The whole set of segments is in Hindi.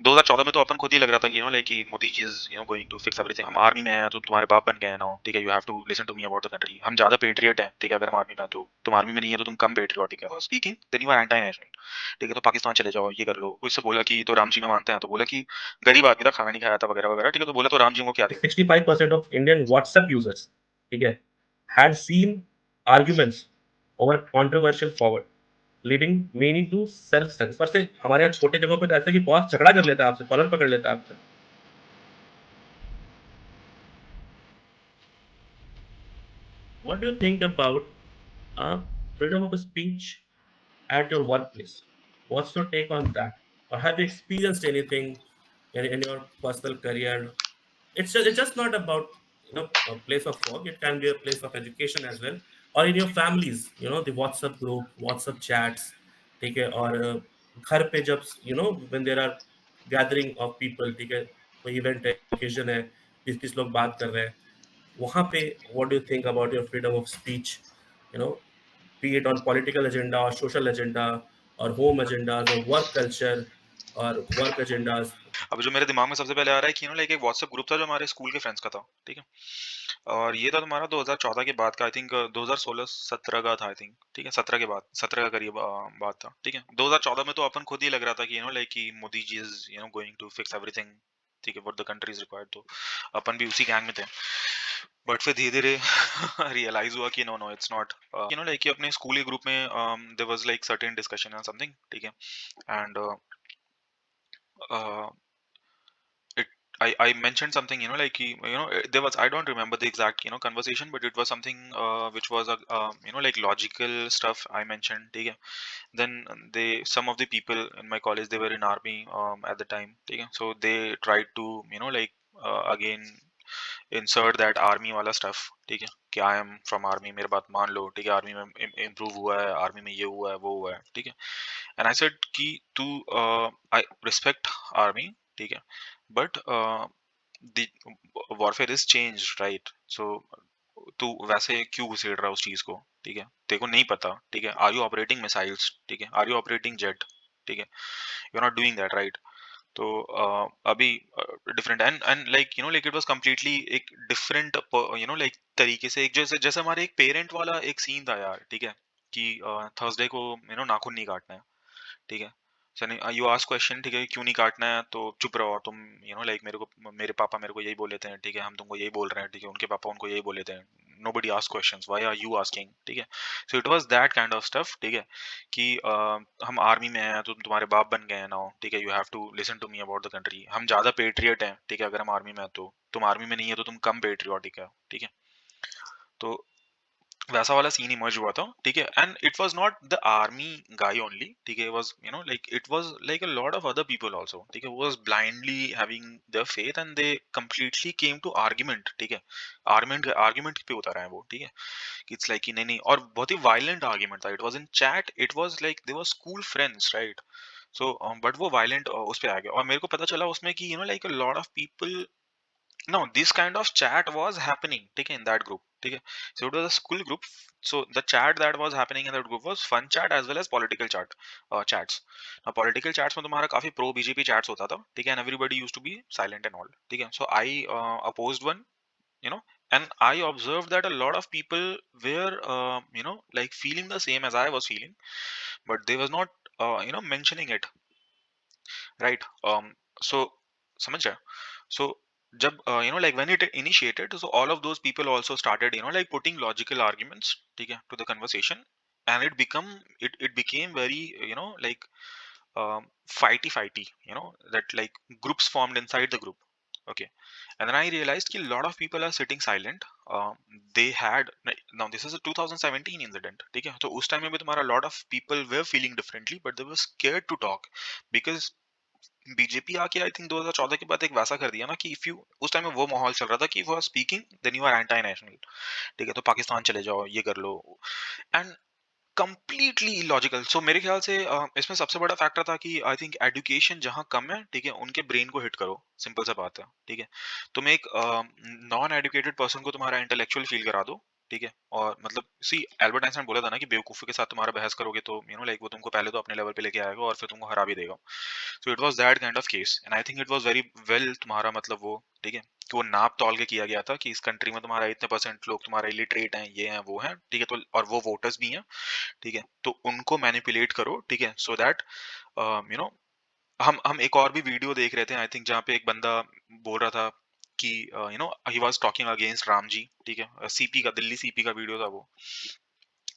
2014 में तो अपन खुद ही लग रहा था कि लाइक कि Modi ji is going to fix everything. हम आर्मी में हैं तो तुम्हारे बाप बन गए हैं ना, ठीक है, you have to listen to me about the country. हम ज्यादा पेट्रियट हैं, ठीक है, अगर हम आर्मी में हैं तो तुम आर्मी में नहीं है तो तुम कम पेट्रियोटिक है speaking, then you are anti national, ठीक है, तो पाकिस्तान चले जाओ, ये कर लो। उससे बोला कि तो राम जी में मानते हैं, तो बोला कि गरीब आदमी था, खाना नहीं खाया था वगैरह वगैरह, ठीक है, तो बोला तो राम जी को क्या दिक्कत। 65% of Indian WhatsApp users, ठीक है, had seen arguments over controversial forward, leading mainly to self censor। पर से हमारे यहाँ छोटे जगहों पे तो ऐसा है कि बॉस झगड़ा कर लेता है आपसे, कॉलर पकड़ लेता है आपसे। What do you think about uh, freedom of speech at your workplace? What's your take on that? Or have you experienced anything in your personal career? It's just not about a place of work. It can be a place of education as well, or in your families. The WhatsApp group, WhatsApp chats, ठीक है, और घर पे जब when there are gathering of people, ठीक है, कोई इवेंट है, ओकेजन है, 20-30 लोग बात कर रहे हैं, वहाँ पे what do you think about your freedom of speech? You know, be it on political agenda or social agenda or home agendas or work culture or work agendas। अब जो मेरे दिमाग में सबसे पहले आ रहा है कि लाइक एक व्हाट्सएप ग्रुप था जो हमारे स्कूल के फ्रेंड्स का था, ठीक है, और ये था तुम्हारा 2014 के बाद का, आई थिंक 2016-17 का था, आई थिंक, ठीक है, 17 के बाद, 17 का करीब बात था, ठीक है। 2014 में तो अपन खुद ही लग रहा था कि लाइक कि Modi ji is going to fix everything, ठीक है, what the country is required, तो अपन भी उसी गैंग में थे। बट फिर धीरे धीरे रियलाइज हुआ कि no no it's not, like कि अपने स्कूल के ग्रुप में there was like certain discussion and something, ठीक है, and it I mentioned something, like there was, I don't remember the exact conversation, but it was something which was a like logical stuff I mentioned, okay. Then they, some of the people in my college, they were in army at the time, okay, so they tried to like again insert that army wala stuff, ठीक है, कि आई एम फ्रॉम आर्मी, मेरे बात मान लो, ठीक है, आर्मी में इम्प्रूव हुआ है, आर्मी में ये हुआ है वो हुआ है, ठीक है। एंड आई सेड कि तू, आई रिस्पेक्ट आर्मी, ठीक है, but the warfare is change, right, so तू वैसे क्यों घुसेड़ रहा है उस चीज को, ठीक है, तेरे को नहीं पता, ठीक है, आर यू ऑपरेटिंग मिसाइल्स, ठीक है, आर यू ऑपरेटिंग जेट, ठीक है, you are not doing that, right. तो अभी different and like like it was completely एक डिफरेंट लाइक तरीके से, एक जैसे जैसे हमारे एक पेरेंट वाला एक सीन था यार, ठीक है, कि थर्सडे को नाखून नहीं काटना है, ठीक है, सनी यू आस्क क्वेश्चन, ठीक है, क्यों नहीं काटना है, तो चुप रहो तुम, लाइक मेरे को, मेरे पापा मेरे को यही बोल लेते हैं, ठीक है, हम तुमको यही बोल रहे हैं, ठीक है, उनके पापा उनको यही बोल लेते हैं, nobody ask questions, why are you asking, ठीक है। so it was that kind of stuff, ठीक है, कि हम आर्मी में हैं तो तुम्हारे बाप बन गए हैं ना, ठीक है, you have to listen to me about the country. हम ज्यादा पेट्रियट हैं, ठीक है, अगर हम आर्मी में हैं तो तुम आर्मी में नहीं है तो तुम कम पेट्रियोटिक है, ठीक है। तो वैसा वाला सीन इमर्ज हुआ था, ठीक है, and it was not the army guy only, ठीक है, was like it was like a lot of other people also, ठीक है, was blindly having their faith and they completely came to argument, ठीक है, आर्गुमेंट आर्गुमेंट पे उतर आए वो, ठीक है, इट्स लाइक कि नहीं नहीं, और बहुत ही वायलेंट आर्गुमेंट था, it was in chat, it was like they were school friends, right. So but वो वायलेंट उस पे आ गया, और मेरे को पता चला उसमें कि like a lot of people, no, this kind of chat was happening, ठीक है, in that group, ठीक है, so it was a school group, so the chat that was happening in that group was fun chat as well as political chats. Now political chats में तुम्हारा काफी pro BJP chats होता था, ठीक है, and everybody used to be silent and all, ठीक है, so I opposed one, you know and I observed that a lot of people were like feeling the same as I was feeling, but they was not mentioning it, right, so समझ रहे हो? So जब like when it initiated, so all of those people also started like putting logical arguments, ठीक है, to the conversation, and it became very like fighty, that like groups formed inside the group, okay. And then I realized कि a lot of people are sitting silent, they had, now this is a 2017 incident, ठीक है, तो उस टाइम में भी तुम्हारा lot of people were feeling differently but they were scared to talk because BJP आके आई थिंक 2014 के बाद एक वैसा कर दिया ना कि इफ यू, उस टाइम में वो माहौल चल रहा था कि if you are speaking then you are anti national, ठीक है, तो पाकिस्तान चले जाओ, ये कर लो, एंड कंप्लीटली इलॉजिकल। सो मेरे ख्याल से इसमें सबसे बड़ा फैक्टर था कि आई थिंक एजुकेशन जहाँ कम है, ठीक है, उनके ब्रेन को हिट करो, सिंपल सा बात है, ठीक है। तुम एक नॉन एजुकेटेड पर्सन को तुम्हारा इंटेलेक्चुअल फील करा दो, ठीक है? और मतलब सी एल्बर्ट आइंस्टाइन बोला था ना कि बेवकूफी के साथ तुम्हारा बहस करोगे तो लाइक वो तुमको पहले तो अपने लेवल पे लेके आएगा और फिर तुमको हरा भी देगा। So it was that kind of case and I think it was very well तुम्हारा मतलब वो, ठीक है, कि वो नाप तौल के किया गया था कि इस कंट्री में तुम्हारा इतने परसेंट लोग तुम्हारे इलिटरेट हैं, ये हैं, वो हैं, ठीक है, तो और वो वोटर्स भी हैं, ठीक है, तो उनको मैनिपुलेट करो, ठीक है, सो दैट यू नो हम एक और भी वीडियो देख रहे थे आई थिंक, जहाँ पे एक बंदा बोल रहा था कि he was talking against Ram ji, ठीक है, सीपी का, दिल्ली सीपी का वीडियो था वो,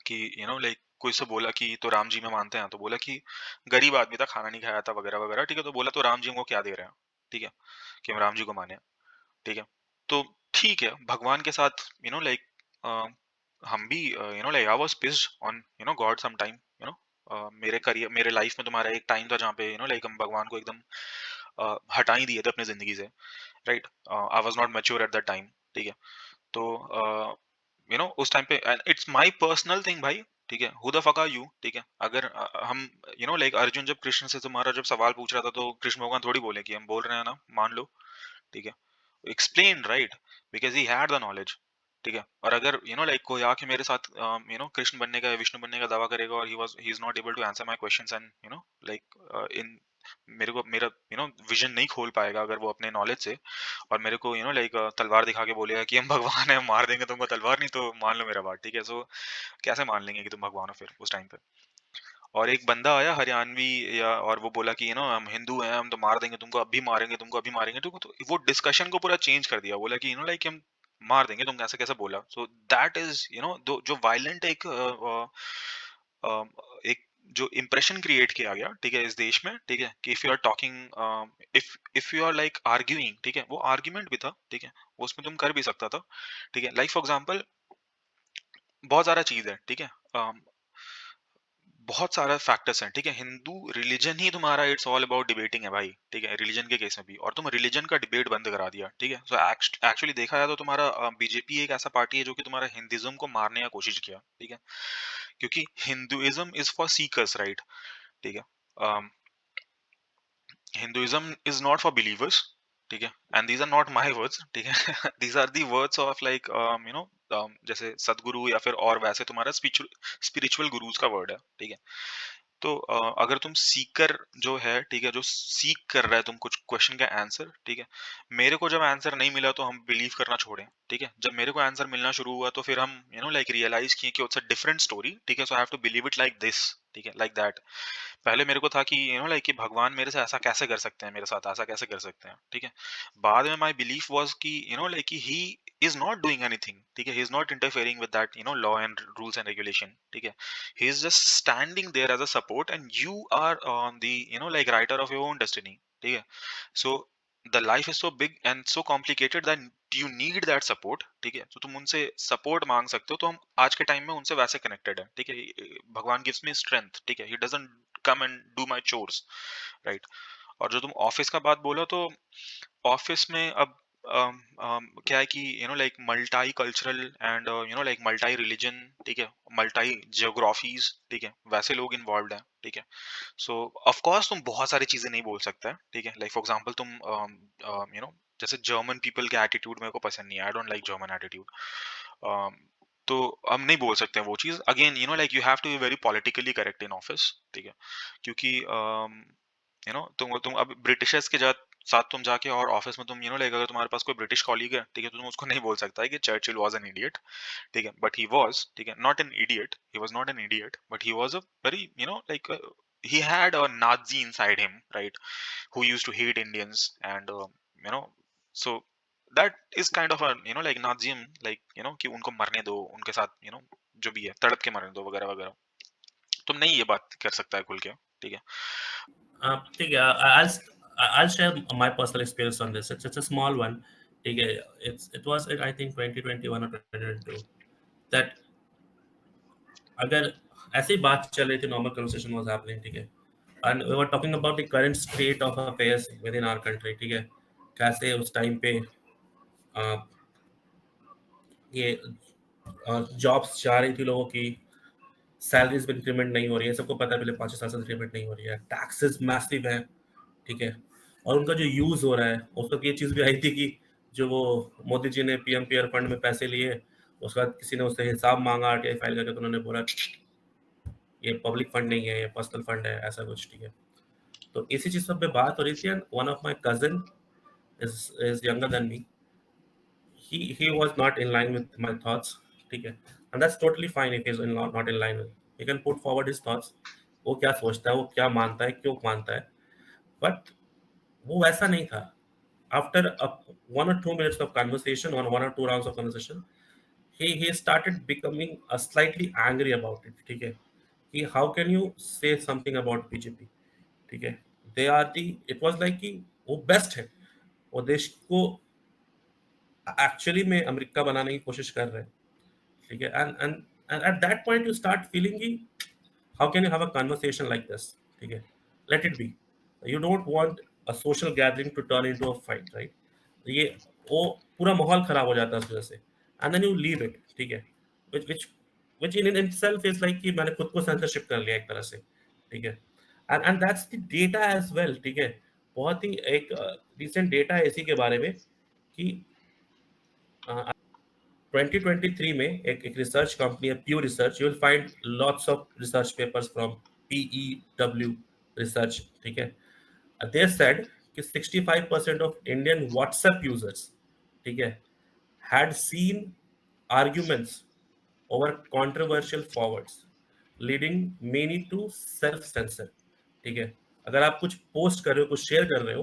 कि लाइक कोई से बोला कि तो राम जी में मानते हैं, तो बोला कि गरीब आदमी था, खाना नहीं खाया था, वगैरह वगैरह, ठीक है, तो बोला तो राम जी हमको क्या दे रहे हैं, ठीक है, कि हम राम जी को माने, ठीक है, तो ठीक है, भगवान के साथ लाइक हम भी like I was pissed on god some time, मेरे करियर, मेरे लाइफ में तुम्हारा एक टाइम था जहाँ पे लाइक हम भगवान को एकदम हटा ही दिए थे अपने जिंदगी से, right, I was not mature at that time, ठीक है, तो उस टाइम पे इट्स माय पर्सनल थिंग भाई, ठीक है, who the fuck are you, ठीक है, अगर हम लाइक अर्जुन जब कृष्ण से तुम्हारा जब सवाल पूछ रहा था तो कृष्ण भगवान थोड़ी बोले कि हम बोल रहे हैं ना, मान लो, ठीक है, explain right, because he had the knowledge, ठीक है, और अगर लाइक कोई आके मेरे साथ कृष्ण बनने का, विष्णु बनने का दावा करेगा और he is not able to answer my questions and like in मेरे को मेरा विजन नहीं खोल पाएगा अगर वो अपने नॉलेज से, और मेरे को लाइक तलवार दिखा के बोलेगा कि हम भगवान है, मार देंगे तुमको, तलवार नहीं तो मान लो मेरा बात, ठीक है, सो कैसे मान लेंगे कि तुम भगवान हो फिर उस टाइम पे। और एक बंदा आया हरियाणवी, या और वो बोला कि हम हिंदू हैं, हम तो मार देंगे तुमको, अभी मारेंगे तुमको, अभी मारेंगे तुमको, तो वो डिस्कशन को पूरा चेंज कर दिया, बोला कि लाइक हम मार देंगे तुम, कैसे कैसे बोला, सो दैट इज जो वायलेंट एक एक जो इम्प्रेशन क्रिएट किया गया, ठीक है, इस देश में, ठीक है, कि if you are talking, if you are like arguing, ठीक है, वो आर्ग्यूमेंट भी था, ठीक है, वो उसमें तुम कर भी सकता था, ठीक है, लाइक फॉर एग्जांपल बहुत सारा चीज है, ठीक है, बहुत सारा फैक्टर्स हैं, ठीक है, हिंदू रिलीजन ही तुम्हारा इट्स ऑल अबाउट डिबेटिंग है भाई, ठीक है, रिलीजन के केस में भी, और तुम रिलीजन का डिबेट बंद करा दिया, ठीक है, सो एक्चुअली देखा जाए तो तुम्हारा बीजेपी एक ऐसा पार्टी है जो कि तुम्हारा हिंदुइज्म को मारने का कोशिश किया, ठीक है, क्योंकि Hinduism is for seekers, right, ठीक है, Hinduism is not for believers, ठीक है, and these are not my words, ठीक है, these are the words of like जैसे सदगुरु या फिर और वैसे तुम्हारा स्पिरिचुअल गुरुज का वर्ड है, ठीक है, तो अगर तुम सीकर जो है, ठीक है, जो सीख कर रहा है तुम कुछ क्वेश्चन का आंसर, ठीक है, मेरे को जब आंसर नहीं मिला तो हम बिलीव करना छोड़ें, ठीक है, जब मेरे को आंसर मिलना शुरू हुआ तो फिर हम लाइक रियलाइज किए कि इट्स अ डिफरेंट स्टोरी, ठीक है, so I have to believe it like this, ठीक है, लाइक दैट। पहले मेरे को था कि लाइक कि भगवान मेरे से ऐसा कैसे कर सकते हैं, मेरे साथ ऐसा कैसे कर सकते हैं, ठीक है, बाद में माय बिलीफ वाज कि लाइक कि ही is not doing anything, ठीक है, he is not interfering with that law and rules and regulation, ठीक है, he is just standing there as a support and you are on the like writer of your own destiny, ठीक है, so the life is so big and so complicated that you need that support, ठीक है, तो तुम उनसे सपोर्ट मांग सकते हो, तो हम आज के टाइम में उनसे वैसे कनेक्टेड है, ठीक है, भगवान गिव्स मी स्ट्रेंथ, ठीक है, he doesn't come and do my chores, right, और जो तुम ऑफिस का बात बोलो तो ऑफिस में अब क्या है कि like multi cultural and like multi religion, ठीक है, मल्टी जियोग्राफीज, ठीक है, वैसे लोग इन्वॉल्व हैं, ठीक है, सो ऑफ कोर्स तुम बहुत सारी चीजें नहीं बोल सकते हैं, ठीक है, लाइक फॉर एग्जांपल तुम जैसे जर्मन पीपल के एटीट्यूड मेरे को पसंद नहीं है, I don't like German attitude, तो हम नहीं बोल सकते हैं वो चीज, again like you have to be very politically correct in office, ठीक है, क्योंकि तुम अब ब्रिटिशर्स के साथ तुम जाके और ऑफिस में तुम लाइक अगर तुम्हारे पास कोई ब्रिटिश कॉलीग है, ठीक है, तो तुम उसको नहीं बोल सकता है कि चर्चिल वाज एन इडियट, ठीक है, बट ही वाज, ठीक है, not an idiot, he was not an idiot, but he was a very like he had a Nazi inside him, right? Who used to hate Indians and know, so that is kind of a like Nazism, like कि उनको मरने दो, उनके साथ जो भी है तड़प के मरने दो, वगैरह वगैरह, तुम नहीं ये बात कर सकता है खुल के, ठीक है। ठीक है, I'll share my personal experience on this. It's a small one. ठीक है, it was I think 2021 or 2022 that अगर ऐसी बात चल रही थी, normal conversation was happening, ठीक है, and we were talking about the current state of affairs within our country, ठीक है, कैसे उस टाइम पे अ, ये जॉब्स जा रही थी लोगों की, सैलरीज में इंक्रीमेंट नहीं हो रही है, सबको पता है, पहले 5 साल से इंक्रीमेंट नहीं हो रही है, टैक्सेस मैसिव है, ठीक है, और उनका जो यूज हो रहा है, उस वक्त ये चीज भी आई थी कि जो वो मोदी जी ने पीएम केयर फंड में पैसे लिए, उसके बाद किसी ने उससे हिसाब मांगा आरटीआई फाइल करके, तो उन्होंने बोला ये पब्लिक फंड नहीं है, ये पर्सनल फंड है, ऐसा कुछ, ठीक है। तो इसी चीज सब पे बात हो रही थी, and one of my cousin is younger than me, he was not in line with my thoughts, ठीक है, and that's totally fine if he's not in line with, he can put forward his thoughts, वो क्या सोचता है, वो क्या मानता है, क्यों मानता है, बट वो वैसा नहीं था। After 1 or 2 minutes of conversation, on 1 or 2 rounds of conversation, he started becoming slightly angry about it, ठीक है, कि how can you say something about BJP, ठीक है, they are the, it was like कि वो बेस्ट है, वो देश को एक्चुअली में अमेरिका बनाने की कोशिश कर रहे हैं, ठीक है, and at that point you start feeling कि how can you have a conversation like this, ठीक है, let it be, you don't want a social gathering to turn into a fight, right, ये वो पूरा माहौल खराब हो जाता है उस वजह से, and then you leave it, ठीक है, which which which in itself is like कि मैंने खुद को सेंसरशिप कर लिया एक तरह से, ठीक है, and that's the data as well, ठीक है, बहुत ही एक रिसेंट डेटा है इसी के बारे में कि 2023 में एक रिसर्च कंपनी है प्यू research, you will find lots of research papers from PEW research, ठीक है, दे सेड कि 65% ऑफ इंडियन व्हाट्सएप यूजर्स, ठीक है, had seen arguments over controversial forwards, leading many to self censor, ठीक है, अगर आप कुछ पोस्ट कर रहे हो, कुछ शेयर कर रहे हो,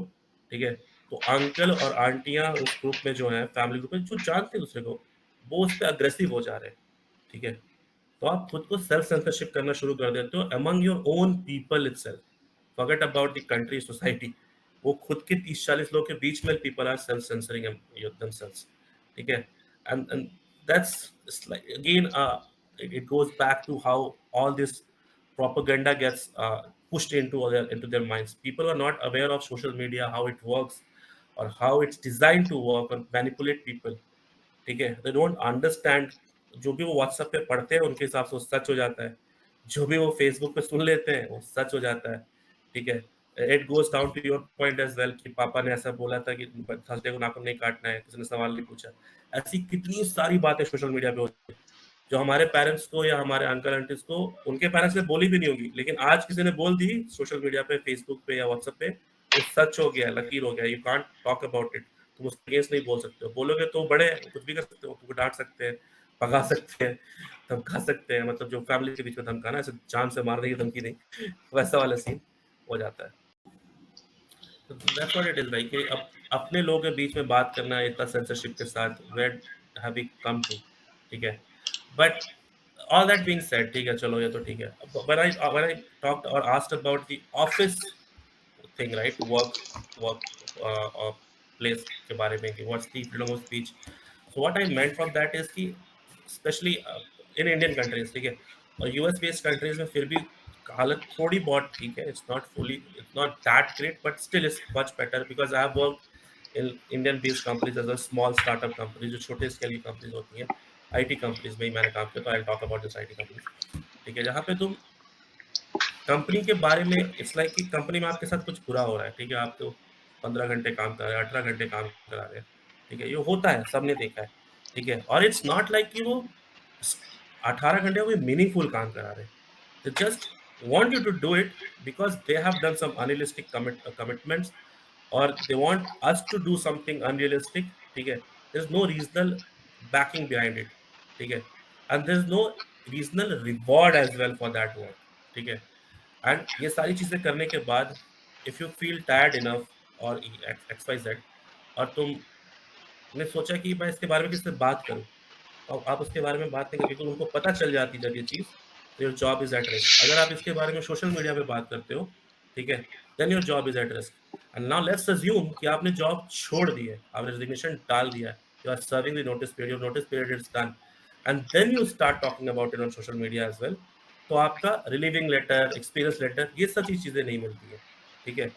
ठीक है, तो अंकल और आंटियां उस ग्रुप में जो है, फैमिली ग्रुप में जो जानते हैं दूसरे को, वो उस पर अग्रेसिव हो जा रहे हैं, ठीक है, तो आप खुद को सेल्फ सेंसरशिप करना शुरू कर देते हो among your own people itself, forget about the country society, वो खुद के 30-40 लोग के बीच में people are self censoring themselves, ठीक है, and that's it's like again it goes back to how all this propaganda gets pushed into their minds. People are not aware of social media, how it works, or how it's designed to work or manipulate people, ठीक है, दे डोंट अंडरस्टैंड, जो भी वो व्हाट्सएप पे पढ़ते हैं उनके हिसाब से वो सच हो जाता है, जो भी वो फेसबुक पे सुन लेते हैं वो सच हो जाता है, ठीक है, it goes down to your point as well कि पापा ने ऐसा बोला था कि थर्सडे को नाखून नहीं काटना है, किसी ने सवाल नहीं पूछा, ऐसी कितनी सारी बातें सोशल मीडिया पे होती है जो हमारे पेरेंट्स को या हमारे अंकल आंटीज को उनके पेरेंट्स ने बोली भी नहीं होगी, लेकिन आज किसी ने बोल दी सोशल मीडिया पे, फेसबुक पे या व्हाट्सएप पे, वो सच हो गया, लकीर हो गया, you can't talk about it, तुम उसके अगेंस्ट नहीं बोल सकते हो, बोलोगे तो बड़े हैं, कुछ भी कर सकते हो, तुमको डांट सकते हैं, भगा सकते हैं, धमका सकते हैं, मतलब जो फैमिली के बीच में धमकाना, ऐसे जान से मारने की धमकी नहीं, वैसा वाला सीन हो जाता है। तो that's what it is like, अब अपने लोगों के बीच में बात करना इतना सेंसरशिप के साथ, where have we come to, ठीक है, but all that being said, ठीक है, चलो ये तो ठीक है, when I talked or asked about the office thing, right, work place के बारे में कि what's the freedom of speech, so what I meant from that is कि especially in Indian countries, ठीक है, और US based countries में फिर भी हालत थोड़ी बहुत ठीक है, it's not that great, but still it's much better because I have worked in Indian based companies as a small startup companies, जो छोटे स्केल की कंपनीज होती हैं, IT कंपनीज में ही मैंने काम किया, तो I'll talk about this IT companies, ठीक है, जहाँ पे तुम कंपनी के बारे में इट्स लाइक कि कंपनी में आपके साथ कुछ बुरा हो रहा है, ठीक है, आप तो 15 घंटे काम कर रहे हैं, 18 घंटे काम करा रहे हैं, ठीक है, ये होता है, सबने देखा है, ठीक है, और इट्स नॉट लाइक कि वो 18 घंटे कोई मीनिंगफुल काम करा रहे हैं, they just want you to do it because they have done some unrealistic commitments, or they want us to do something unrealistic, ठीक है, there's no reasonable backing behind it, ठीक है, and there's no reasonable reward as well for that work, ठीक है, एंड ये सारी चीजें करने के बाद if you feel tired enough और एक्स वाई जेड, और तुमने सोचा कि मैं इसके बारे में किससे बात करूं, और आप उसके बारे में बात नहीं करके, क्योंकि उनको पता चल जाती जब ये चीज, तो your job is at risk, अगर आप इसके बारे में सोशल मीडिया पे बात करते हो, ठीक है, then your job is at risk, and now let's assume कि आपने जॉब छोड़ दी है, आपने रेजिग्नेशन डाल दिया है, you are serving the notice period, your notice period is done, and then you start talking about it on social media as well, तो आपका रिलीविंग लेटर, एक्सपीरियंस लेटर, ये सब चीजें नहीं मिलती है, ठीक है,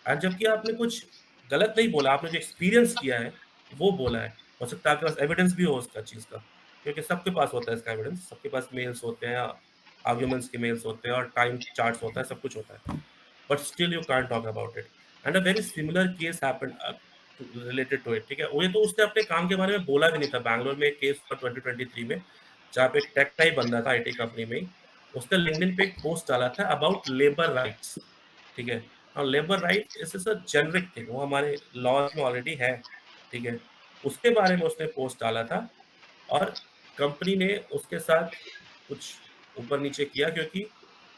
और जबकि आपने कुछ गलत नहीं बोला, आपने जो एक्सपीरियंस किया है वो बोला है, हो सकता है आपके पास एविडेंस भी हो उसका चीज का, क्योंकि सबके पास होता है इसका एविडेंस, सबके पास मेल्स होते हैं, आर्ग्यूमेंट्स के मेल्स होते हैं और टाइम चार्ट्स होता है, सब कुछ होता है, but still you can't talk about it, and a very similar case happened, related to it, ठीक है। वो ये तो उसने अपने काम के बारे में बोला भी नहीं था। बैंगलोर में एक केस था 2023 में, जहाँ पे एक टेक टाइप बंदा था आईटी कंपनी में ही, उसने लिंक्डइन पे एक पोस्ट डाला था अबाउट लेबर राइट्स, ठीक है। और labour rights is a generic thing, वो हमारे लॉज में ऑलरेडी है, ठीक है। उसके बारे में उसने पोस्ट डाला था, और कंपनी ने उसके साथ कुछ ऊपर नीचे किया, क्योंकि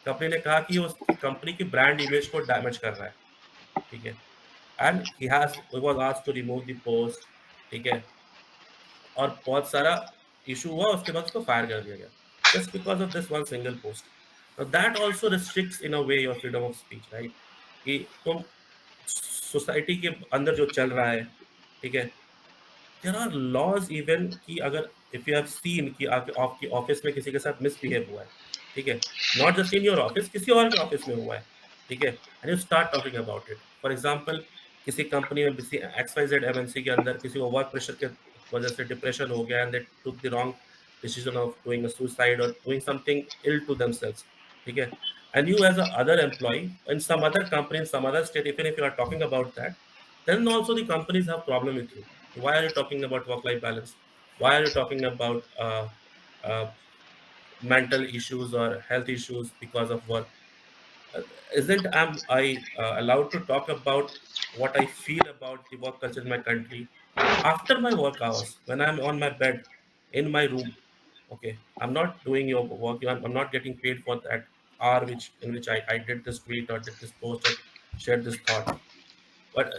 कंपनी ने कहा कि ये उसकी कंपनी की ब्रांड इमेज को डैमेज कर रहा है, ठीक है। And he was asked to remove the post, ठीक है। और बहुत सारा इशू हुआ, उसके बाद उसको फायर कर दिया गया, just because of this one single post. That also restricts in a way your freedom of speech, right? कि तुम सोसाइटी के अंदर जो चल रहा है, ठीक है, देयर आर लॉज इवन कि अगर इफ यू हैव सीन कि आपके ऑफिस में किसी के साथ मिसबिहेव हुआ है, ठीक है, not just in your office, किसी और के ऑफिस में हुआ है, ठीक है, and you start talking about it. For example, किसी कंपनी में, किसी XYZ एमएनसी के अंदर किसी को वर्क प्रेशर के वजह से डिप्रेशन हो गया, and they took the wrong decision of doing a suicide और doing something ill to themselves, ठीक है, and you as a other employee in some other company in some other state, even if you are talking about that, then also the companies have problem with you. Why are you talking about work-life balance? Why are you talking about uh, mental issues or health issues because of work? Uh, isn't am I allowed to talk about what I feel about the work culture in my country after my work hours when I'm on my bed in my room? Okay, I'm not doing your work. I'm not getting paid for that hour which in which I did this tweet or did this post or shared this thought. But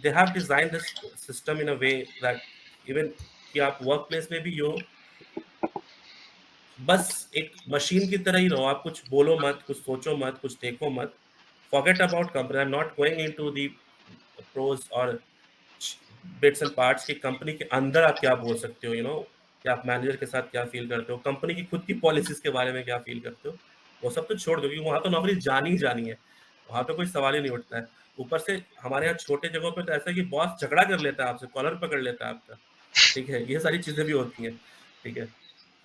they have designed this system in a way that even कि आप वर्क प्लेस में भी हो, बस एक मशीन की तरह ही रहो, आप कुछ बोलो मत, कुछ सोचो मत, कुछ देखो मत। Forget about company, I am not going into the pros और बिट्स एंड पार्ट्स की कंपनी के अंदर आप क्या बोल सकते हो, कि आप मैनेजर के साथ क्या फील करते हो, कंपनी की खुद की पॉलिसीज के बारे में क्या फील करते हो, वो सब तो छोड़ दो, क्योंकि वहां तो नौकरी जानी ही जानी है, वहां तो कोई सवाल ही नहीं उठता है। ऊपर से हमारे यहाँ छोटे जगहों पे तो ऐसा है कि बॉस झगड़ा कर लेता है आपसे, कॉलर पकड़ लेता है आपका, ठीक है, ये सारी चीजें भी होती हैं, ठीक है।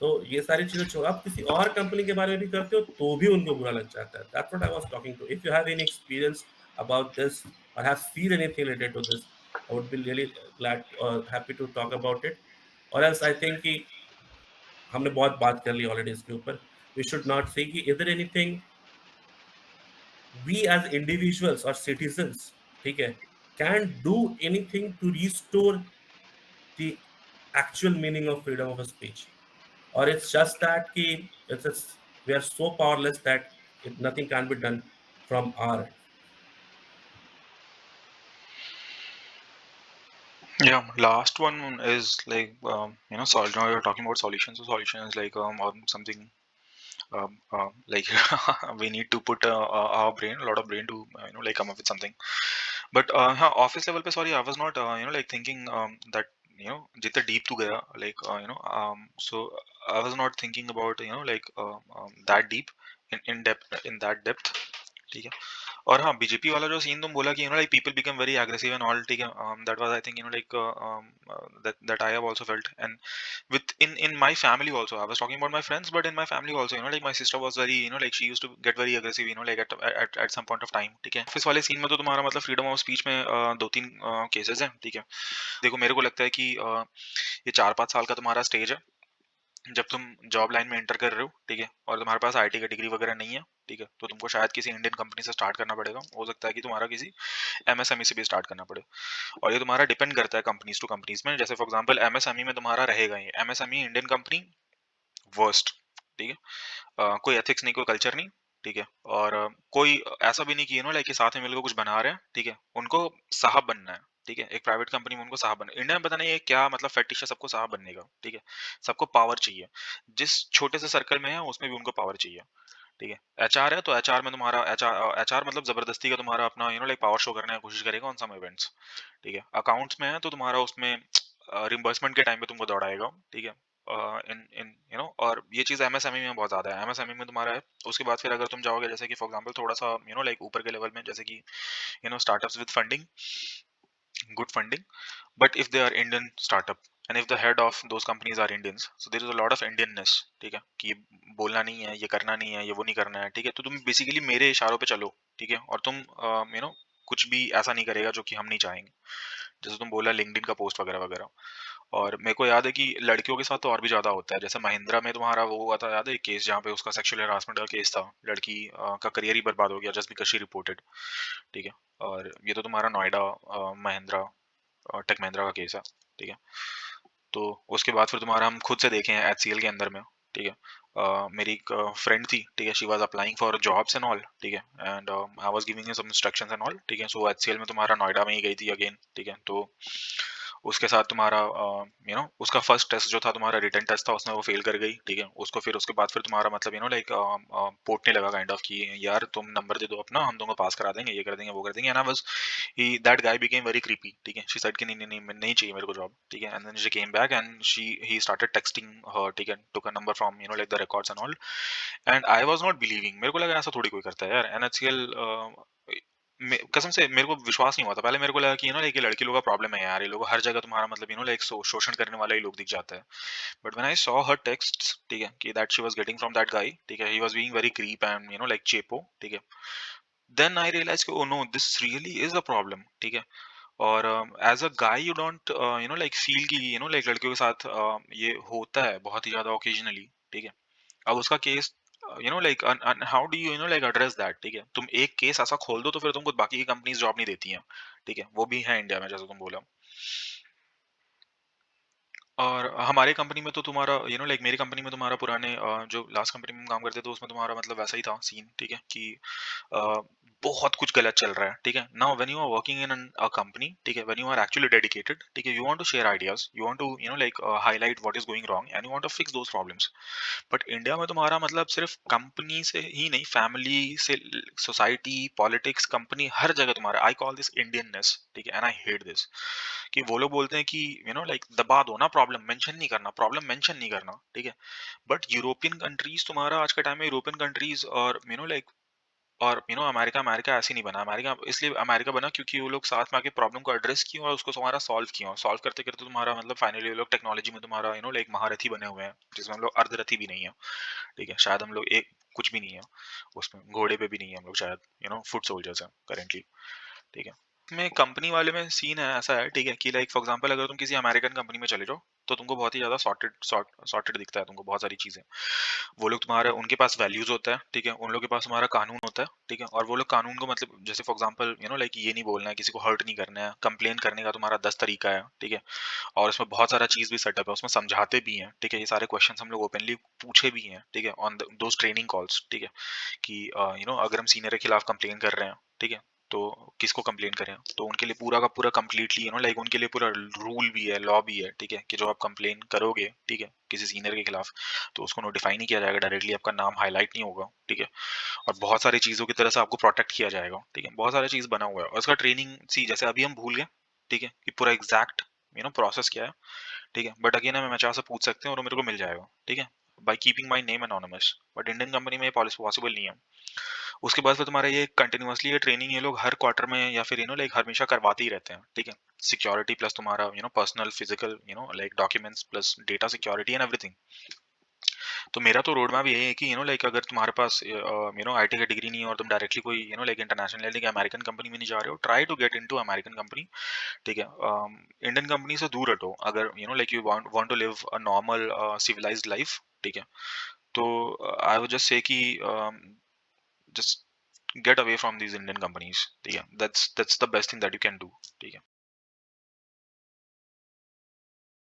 तो ये सारी चीजें छोड़, आप किसी और कंपनी के बारे में भी करते हो तो भी उनको बुरा लग जाता है। That's what I was talking to. If you have any experience about this और have seen anything related to this, I would be really glad और happy to talk about it. और एल्स आई थिंक कि हमने बहुत बात कर ली ऑलरेडी इसके ऊपर। वी शुड नॉट से कि is there anything we as individuals और सिटीजंस, ठीक है, can do anything to restore the actual meaning of freedom of speech, or it's just that ki it's just we are so powerless that nothing can be done from our end. Yeah, last one is like now you're talking about solutions. So solution is like something like we need to put our brain, a lot of brain to like come up with something. But हाँ, office level पे sorry, I was not like thinking that जितना deep to गया like so I was not thinking about like that deep in depth in that depth. ठीक है। और हाँ, बीजेपी वाला जो सीन तुम बोला कि like people become very aggressive and all, ठीक है, that was I think like that I have also felt, and with in my family also. I was talking about my friends, but in my family also, like my sister was very like she used to get very aggressive, like at some point of time, ठीक है। ऑफिस वाले सीन में तो तुम्हारा मतलब फ्रीडम ऑफ स्पीच में दो तीन केसेस हैं, ठीक है। देखो मेरे को लगता है कि ये 4-5 साल का तुम्हारा स्टेज है जब तुम जॉब लाइन में एंटर कर रहे हो, ठीक है, और तुम्हारे पास आईटी का डिग्री वगैरह नहीं है, ठीक है, तो तुमको शायद किसी इंडियन कंपनी से स्टार्ट करना पड़ेगा, हो सकता है कि तुम्हारा किसी एमएसएमई से भी स्टार्ट करना पड़े। और ये तुम्हारा डिपेंड करता है कंपनीज टू कंपनीज में। जैसे फॉर एग्जांपल एमएसएमई में तुम्हारा रहेगा ही, एमएसएमई इंडियन कंपनी वर्स्ट, ठीक है, कोई एथिक्स नहीं, कोई कल्चर नहीं, ठीक है, और कोई ऐसा भी नहीं कि लाइक कि साथ में मिलकर कुछ बना रहे हैं, ठीक है, उनको साहब बनना है, ठीक है, एक प्राइवेट कंपनी में उनको साहब बनना है। इंडिया में पता नहीं है क्या मतलब फेटिश है सबको साहब बनने का, ठीक है, सबको पावर चाहिए, जिस छोटे से सर्कल में है उसमें भी उनको पावर चाहिए, ठीक है। एचआर है तो एचआर में तुम्हारा एचआर मतलब जबरदस्ती का तुम्हारा अपना लाइक पावर शो करने की कोशिश करेगा ऑन सम इवेंट्स, ठीक है। अकाउंट्स में है तो तुम्हारा उसमें रिम्बर्समेंट के टाइम पे तुमको दौड़ाएगा, ठीक है। इन इन और ये चीज एमएसएमई में बहुत ज्यादा है, एमएसएमई में तुम्हारा है। उसके बाद फिर अगर तुम जाओगे जैसे कि फॉर एग्जांपल थोड़ा सा लाइक ऊपर के लेवल में, जैसे कि startups with funding, good funding, but if they are Indian startup and if the head of those companies are Indians, so there is a lot of Indianness, ठीक है, कि ये बोलना नहीं है, ये करना नहीं है, ये वो नहीं करना है, ठीक है, तो तुम बेसिकली मेरे इशारों पे चलो, ठीक है, और तुम कुछ भी ऐसा नहीं करेगा जो कि हम नहीं चाहेंगे। जैसे तुम बोला लिंक्डइन का पोस्ट वगैरह वगैरह। और मेरे को याद है कि लड़कियों के साथ तो और भी ज्यादा होता है। जैसे महिंद्रा में तुम्हारा वो हुआ था, याद है केस जहाँ पे उसका सेक्सुअल हरासमेंट का केस था, लड़की का करियर ही बर्बाद हो गया जस्ट बिकॉज शी रिपोर्टेड। ठीक है। और ये तो तुम्हारा नोएडा महिंद्रा टेक महिंद्रा का केस है। ठीक है। तो उसके बाद फिर तुम्हारा हम खुद से देखे हैं एचसीएल के अंदर में। ठीक है। मेरी एक फ्रेंड थी। ठीक है। She was applying for jobs and all. ठीक है। And I was giving some instructions and all. ठीक है। सो एचसीएल में तुम्हारा नोएडा में ही गई थी अगेन। ठीक है। तो उसके साथ तुम्हारा उसका फर्स्ट टेस्ट जो था तुम्हारा रिटन टेस्ट था, उसमें वो फेल कर गई। ठीक है। उसको फिर उसके बाद फिर तुम्हारा मतलब लाइक पोटने लगा काइंड ऑफ कि यार तुम नंबर दे दो अपना, हम तुमको पास करा देंगे, ये कर देंगे वो कर देंगे। And I was he that guy became very creepy. ठीक है। she said कि नहीं नहीं नहीं नहीं चाहिए मेरे को जॉब। ठीक है। and then she came back and he started texting her। ठीक है। took a number from like the records and all। and I was not believing। मेरे को लगा ऐसा थोड़ी कोई करता है यार। एनएचसीएल कसम से मेरे को विश्वास नहीं हुआ था पहले। मेरे को लगा कि लाइक ये लड़की लोगों का प्रॉब्लम है यार, ये लोग हर जगह तुम्हारा मतलब लाइक शोषण करने वाला ही लोग दिख जाता है। But when I saw her texts, ठीक है, कि that she was getting from that guy. ठीक है। He was being very creep and like चेपो। ठीक है। देन आई रियलाइज कि oh no this really is a problem. ठीक है। और as a guy you don't like feel कि लाइक लड़कियों के साथ ये होता है बहुत ही ज्यादा ओकेजनली। ठीक है। अब उसका case like how do like address that. ठीक है। तुम एक केस ऐसा खोल दो तो फिर तुमको बाकी की कंपनीज जॉब नहीं देती हैं। ठीक है। वो भी है इंडिया में जैसे तुम बोला। और हमारे कंपनी में तो तुम्हारा लाइक मेरी कंपनी में तुम्हारा पुराने जो लास्ट कंपनी में हम काम करते थे उसमें तुम्हारा मतलब वैसा ही था सीन। ठीक है। कि अ, बहुत कुछ गलत चल रहा है। ठीक है। Now when you are working in a company, ठीक है, when you are actually dedicated, ठीक है, you want to share ideas, you want to like highlight what is going wrong and you want to fix those problems. But India में तुम्हारा मतलब सिर्फ कंपनी से ही नहीं, फैमिली से, सोसाइटी, पॉलिटिक्स, कंपनी, हर जगह तुम्हारा आई कॉल दिस इंडियननेस। ठीक है। एंड आई हेट दिस कि वो लोग बोलते हैं कि लाइक दबा दो ना, प्रॉब्लम मेंशन नहीं करना, प्रॉब्लम मेंशन नहीं करना। ठीक है। बट यूरोपियन कंट्रीज तुम्हारा आज के टाइम में यूरोपियन कंट्रीज और लाइक और अमेरिका, अमेरिका ऐसे नहीं बना। अमेरिका इसलिए अमेरिका बना क्योंकि वो लोग साथ में आके प्रॉब्लम को एड्रेस किए और उसको तुम्हारा सॉल्व किया। और सॉल्व करते करते तुम्हारा मतलब फाइनली वो लोग टेक्नोलॉजी में तुम्हारा लाइक महारथी बने हुए हैं, जिसमें हम लोग अर्धरथी भी नहीं है। ठीक है। शायद हम लोग एक कुछ भी नहीं है उसमें, घोड़े पे भी नहीं है हम लोग शायद, फुट सोल्जर्स हैं करेंटली। ठीक है। में कंपनी वाले में सीन है ऐसा है। ठीक है। कि लाइक फॉर एग्जांपल अगर तुम किसी अमेरिकन कंपनी में चले जाओ तो तुमको बहुत ही ज्यादा सॉर्टेड दिखता है तुमको बहुत सारी चीजें। वो लोग तुम्हारे, उनके पास वैल्यूज होता है। ठीक है। उन लोग के पास तुम्हारा कानून होता है। ठीक है। और वो लोग कानून को मतलब जैसे फॉर एग्जांपल लाइक ये नहीं बोलना है, किसी को हर्ट नहीं करना है, कंप्लेन करने का तुम्हारा 10 तरीका है। ठीक है। और उसमें बहुत सारा चीज भी सेटअप है, उसमें समझाते भी हैं। ठीक है। ये सारे क्वेश्चंस हम लोग ओपनली पूछे भी हैं। ठीक है। On those training calls. ठीक है। कि अगर हम सीनियर के खिलाफ कंप्लेन कर रहे हैं, ठीक है, तो किसको कंप्लेन करें, तो उनके लिए पूरा का पूरा कंप्लीटली लाइक उनके लिए पूरा रूल भी है, लॉ भी है। ठीक है। कि जो आप कंप्लेन करोगे, ठीक है, किसी सीनियर के खिलाफ, तो उसको नोटिफाई नहीं किया जाएगा डायरेक्टली, आपका नाम हाईलाइट नहीं होगा। ठीक है। और बहुत सारी चीजों की तरह से आपको प्रोटेक्ट किया जाएगा। ठीक है। बहुत सारी चीज बना हुआ है और उसका ट्रेनिंग सी जैसे अभी हम भूल गए। ठीक है। कि पूरा एग्जैक्ट प्रोसेस क्या है। ठीक है। बट अगेन हम एचआर से पूछ सकते हैं और वो मेरे को मिल जाएगा। ठीक है। By keeping my name anonymous. But Indian company में ये पॉलिसी पॉसिबल नहीं है। उसके बाद फिर तुम्हारा ये कंटिन्यूअसली ये ट्रेनिंग ये लोग हर क्वार्टर में या फिर लाइक हमेशा करवाते ही रहते हैं। ठीक है। सिक्योरिटी प्लस तुम्हारा personal physical like documents plus data security and everything. तो मेरा तो रोड मैप यही है कि लाइक अगर तुम्हारे पास आईटी का डिग्री नहीं है और तुम डायरेक्टली कोई like international level American company में नहीं जा रहे हो, try to get into American company. ठीक है। इंडियन कंपनी से दूर हटो अगर like you want to live a normal civilized life. ठीक है। तो आई वुड जस्ट से कि just get away from these Indian companies. ठीक है। That's the best thing that you can do. ठीक है।